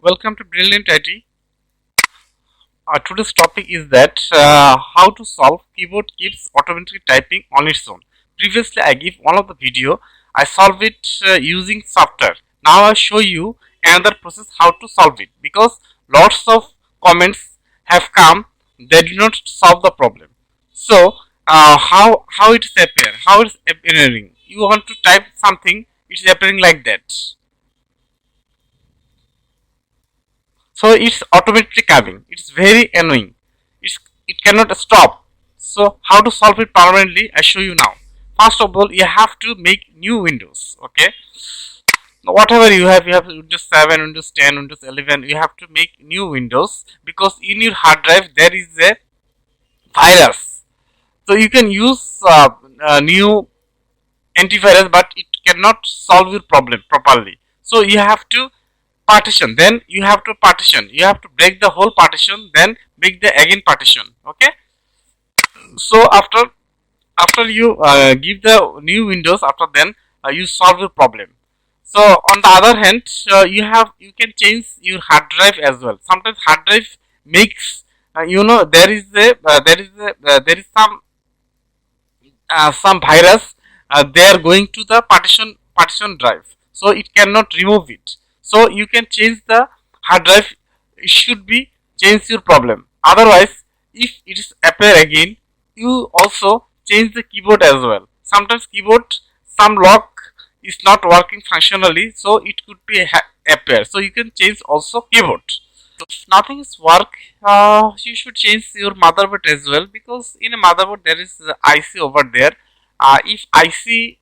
Welcome to Brilliant IT. Today's topic is that how to solve keyboard keeps automatically typing on its own. Previously, I gave one of the video. I solve it using software. Now I show you another process how to solve it because lots of comments have come. They do not solve the problem. So how it is appear? How it's appearing? You want to type something, it's appearing like that. So it's automatically coming. It's very annoying. It cannot stop. So how to solve it permanently? I show you now. First of all, you have to make new windows. Okay, now, whatever you have Windows 7, Windows 10, Windows 11. You have to make new windows because in your hard drive there is a virus. So you can use new antivirus, but it cannot solve your problem properly. So you have to partition, then you have to partition, you have to break the whole partition, then make the again partition. Okay, so after you give the new windows, after then you solve your problem. So on the other hand, you can change your hard drive as well. Sometimes hard drive makes there is some virus, they are going to the partition drive, so it cannot remove it. So you can change the hard drive. It should be change your problem. Otherwise, if it is appear again, you also change the keyboard as well. Sometimes keyboard some lock is not working functionally, so it could be appear. So you can change also keyboard. If nothing is work, you should change your motherboard as well, because in a motherboard there is IC over there. If IC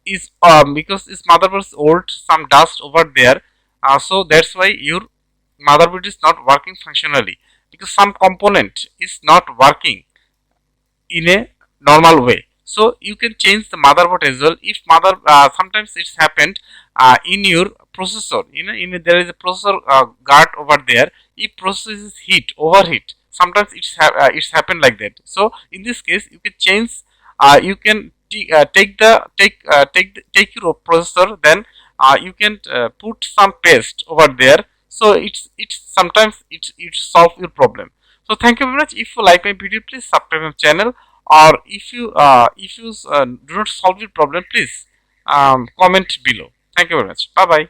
is because this motherboard is old, some dust over there, so that's why your motherboard is not working functionally, because some component is not working in a normal way. So you can change the motherboard as well. If sometimes it's happened in your processor, there is a processor guard over there. If processor is overheat, sometimes it's happened like that. So in this case, you can change. You can take your processor, then you can put some paste over there. So it's sometimes it solve your problem. So thank you very much. If you like my video, please subscribe my channel. Or if you do not solve your problem, please comment below. Thank you very much. Bye bye.